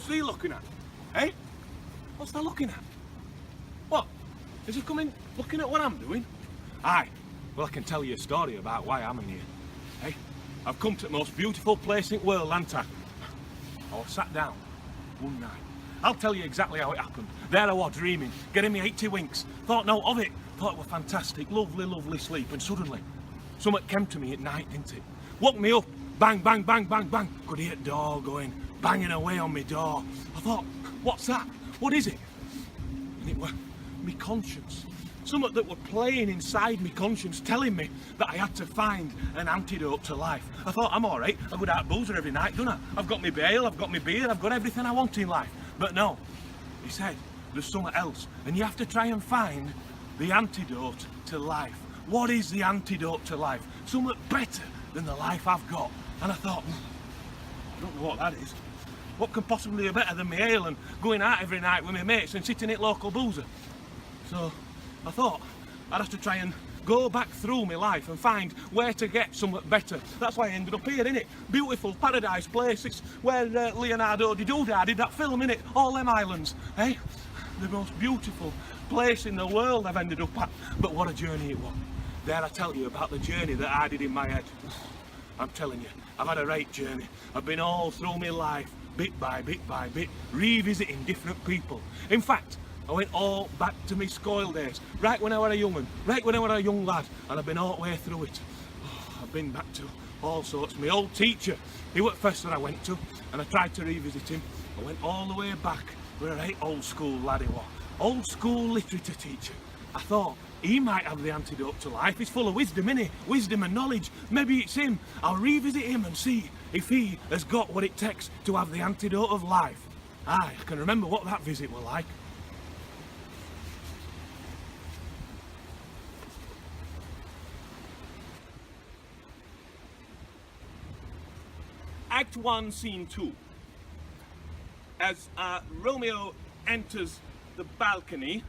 What's he looking at? Eh? What's that looking at? What? Is he coming looking at what I'm doing? Aye. Well, I can tell you a story about why I'm in here. Hey, I've come to the most beautiful place in the world, haven't I? I was sat down one night. I'll tell you exactly how it happened. There I was dreaming, getting me 80 winks. Thought no of it. Thought it was fantastic, lovely, lovely sleep. And suddenly, something came to me at night, didn't it? Woke me up. Bang, bang, bang, bang, bang. Could hear the door going, banging away on my door. I thought, what's that? What is it? And it was me conscience. Something that were playing inside me conscience, telling me that I had to find an antidote to life. I thought, I'm alright, I go out boozer every night, don't I? I've got my bail, I've got my beer, I've got everything I want in life. But no, he said, there's something else, and you have to try and find the antidote to life. What is the antidote to life? Something better than the life I've got. And I thought, I don't know what that is. What can possibly be better than my ale and going out every night with my mates and sitting at local boozer? So I thought I'd have to try and go back through my life and find where to get something better. That's why I ended up here, innit? Beautiful paradise place. It's where Leonardo DiCaprio did that film, innit? All them islands, eh? The most beautiful place in the world I've ended up at. But what a journey it was. There I tell you about the journey that I did in my head. I'm telling you, I've had a right journey. I've been all through my life, bit by bit by bit, revisiting different people. In fact, I went all back to my school days, right when I was a young'un, right when I was a young lad, and I've been all the way through it. Oh, I've been back to all sorts. My old teacher, he was the first that I went to, and I tried to revisit him. I went all the way back, where a right old school lad he was. Old school literature teacher. I thought, he might have the antidote to life. He's full of wisdom, innit? Wisdom and knowledge. Maybe it's him. I'll revisit him and see if he has got what it takes to have the antidote of life. Aye, I can remember what that visit was like. Act 1, Scene 2. As Romeo enters the balcony,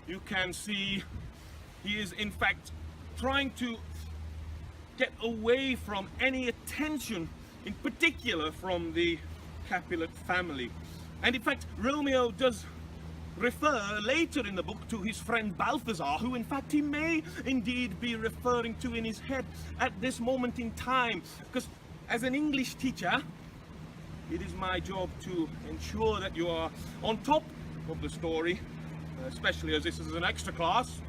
you can see he is in fact trying to get away from any attention, in particular from the Capulet family. And in fact, Romeo does refer later in the book to his friend Balthazar, who in fact he may indeed be referring to in his head at this moment in time. Because as an English teacher, it is my job to ensure that you are on top of the story, especially as this is an extra class,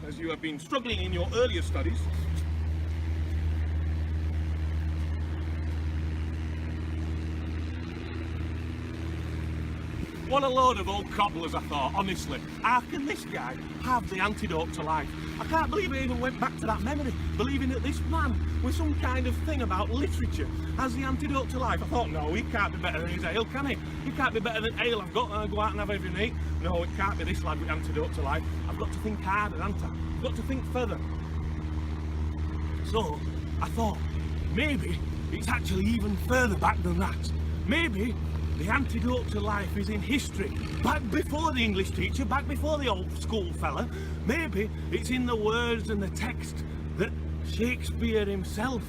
as you have been struggling in your earlier studies. What a load of old cobblers, I thought, honestly. How can this guy have the antidote to life? I can't believe I even went back to that memory, believing that this man with some kind of thing about literature has the antidote to life. I thought, no, he can't be better than his ale, can he? He can't be better than ale I've got and I go out and have every night. No, it can't be this lad with antidote to life. I've got to think harder, haven't I? I've got to think further. So, I thought, maybe it's actually even further back than that. Maybe the antidote to life is in history, back before the English teacher, back before the old school fella. Maybe it's in the words and the text that Shakespeare himself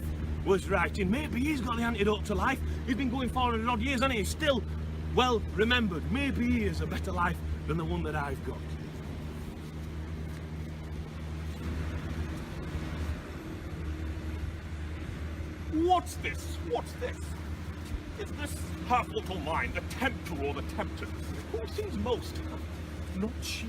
was writing. Maybe he's got the antidote to life. He's been going 400 odd years, hasn't he? He's still well remembered. Maybe he is a better life than the one that I've got. What's this? What's this? Is this half little mind the tempter or the tempted? Who seems most? Not she,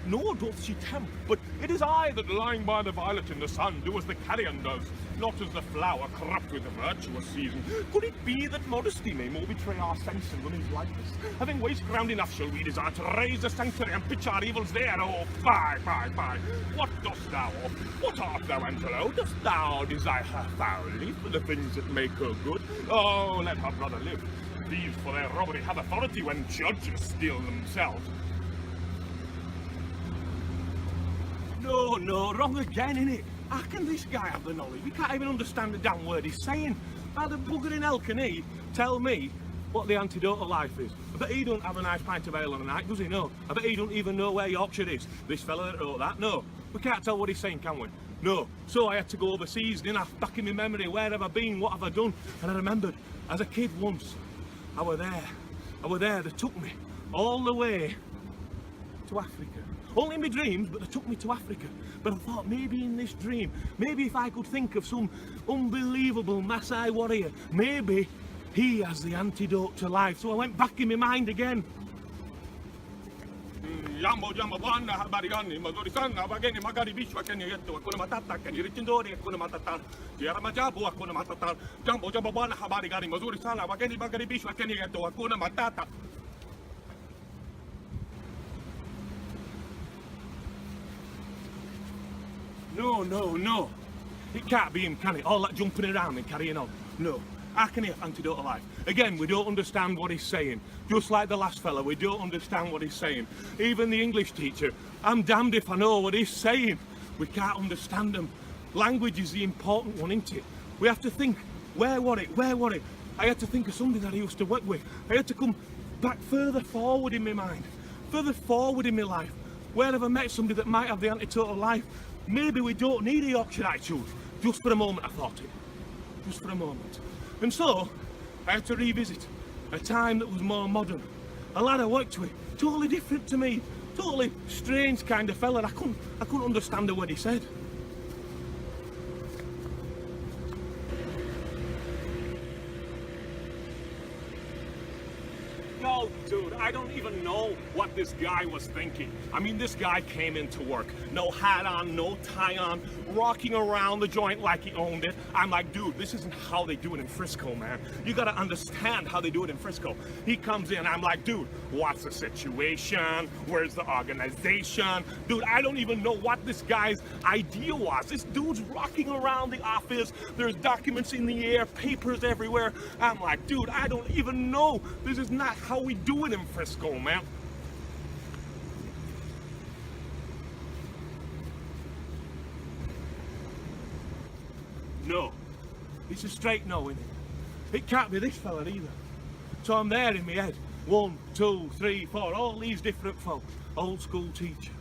nor doth she tempt, but it is I that, lying by the violet in the sun, do as the carrion does, not as the flower corrupt with the virtuous season. Could it be that modesty may more betray our sense in women's likeness? Having waste ground enough shall we desire to raise the sanctuary and pitch our evils there. Oh, fie, fie, fie! What dost thou? What art thou, Angelo? Dost thou desire her foully for the things that make her good? Oh, let her brother live. Thieves for their robbery have authority when judges steal themselves. No, wrong again, innit? How can this guy have the knowledge? We can't even understand the damn word he's saying. How the bugger in hell can he tell me what the antidote of life is? I bet he don't have a nice pint of ale on a night, does he? No. I bet he don't even know where Yorkshire is. This fella that wrote that? No. We can't tell what he's saying, can we? No. So I had to go overseas, didn't I? Back in my memory, where have I been? What have I done? And I remembered, as a kid once, I were there, I were there, they took me all the way to Africa. Only in my dreams, but they took me to Africa. But I thought maybe in this dream, maybe if I could think of some unbelievable Maasai warrior, maybe he has the antidote to life. So I went back in my mind again. Jambo jambo bwana habari gani mazuri sana wageni makaribishwa kwenye yetu hakuna matata kwenye ritindori hakuna matata kiara majabu hakuna matata jambo jambo bwana habari gani mazuri sana wageni makaribishwa kwenye yetu hakuna matata. No. It can't be him, can it? All that jumping around and carrying on. No. How can he have antidote to life? Again, we don't understand what he's saying. Just like the last fella, we don't understand what he's saying. Even the English teacher, I'm damned if I know what he's saying. We can't understand him. Language is the important one, isn't it? We have to think, where was it? I had to think of somebody that I used to work with. I had to come back further forward in my mind, further forward in my life. Where have I met somebody that might have the antidote to life? Maybe we don't need a Yorkshire attitude. Just for a moment I thought it. Just for a moment. And so, I had to revisit a time that was more modern. A lad I worked with, totally different to me. Totally strange kind of fella. I couldn't understand a word he said. No, dude, I don't even know what this guy was thinking. I mean, this guy came into work, no hat on, no tie on, rocking around the joint like he owned it. I'm like, dude, this isn't how they do it in Frisco, man. You gotta understand how they do it in Frisco. He comes in, I'm like, dude, what's the situation? Where's the organization? Dude, I don't even know what this guy's idea was. This dude's rocking around the office. There's documents in the air, papers everywhere. I'm like, dude, I don't even know. This is not how we do it in Frisco, man. No. It's a straight no, innit? It can't be this fella either. So I'm there in my head. 1, 2, 3, 4, all these different folk. Old school teacher.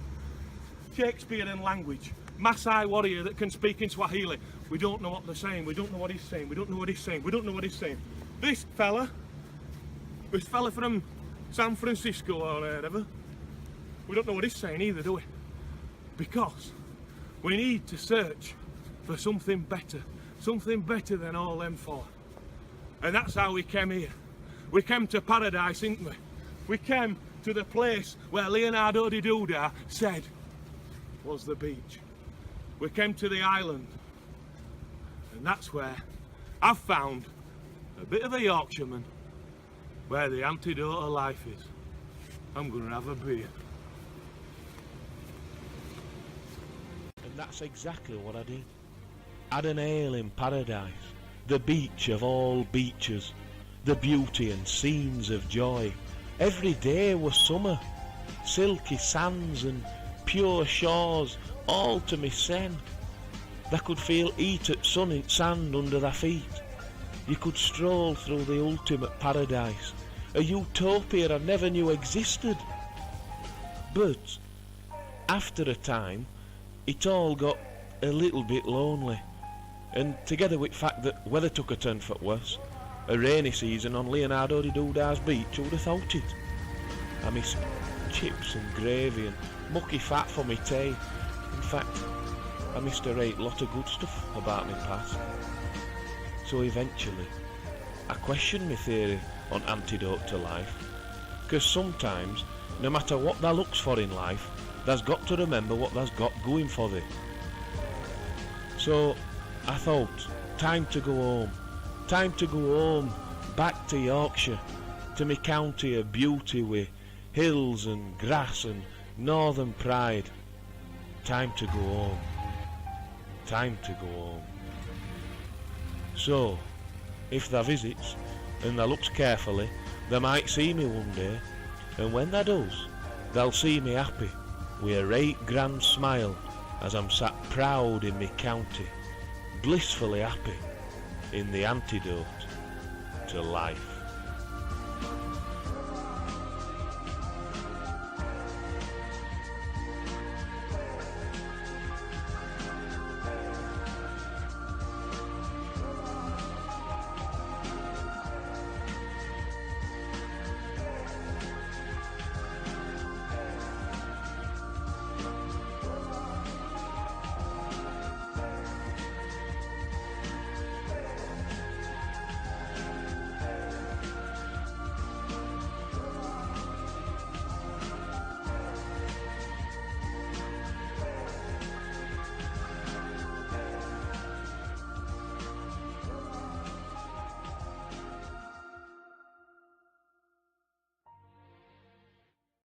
Shakespearean language. Maasai warrior that can speak in Swahili. We don't know what they're saying. We don't know what he's saying. We don't know what he's saying. We don't know what he's saying. This fella from San Francisco or wherever, we don't know what he's saying either, do we? Because we need to search for something better than all them four. And that's how we came here. We came to paradise, didn't we? We came to the place where Leonardo da Vinci said was the beach. We came to the island, and that's where I've found a bit of a Yorkshireman, where the antidote of life is. I'm gonna have a beer. And that's exactly what I did. Had an ale in paradise, the beach of all beaches, the beauty and scenes of joy. Every day was summer, silky sands and pure shores, all to me sen. They could feel heat at sun in sand under their feet. You could stroll through the ultimate paradise, a utopia I never knew existed. But after a time, it all got a little bit lonely, and together with the fact that weather took a turn for worse, a rainy season on Leonardo da Vinci's beach, who would have thought it? I miss chips and gravy and mucky fat for me tea. In fact, I missed a great lot of good stuff about me past. So eventually, I questioned my theory on antidote to life, because sometimes, no matter what thou looks for in life, thou's got to remember what thou's got going for thee. So I thought, time to go home, back to Yorkshire, to me county of beauty with hills and grass and northern pride. Time to go home. So, if thou visits, and thou looks carefully, thou might see me one day, and when thou does, thou'll see me happy, with a right grand smile, as I'm sat proud in me county, blissfully happy, in the antidote to life.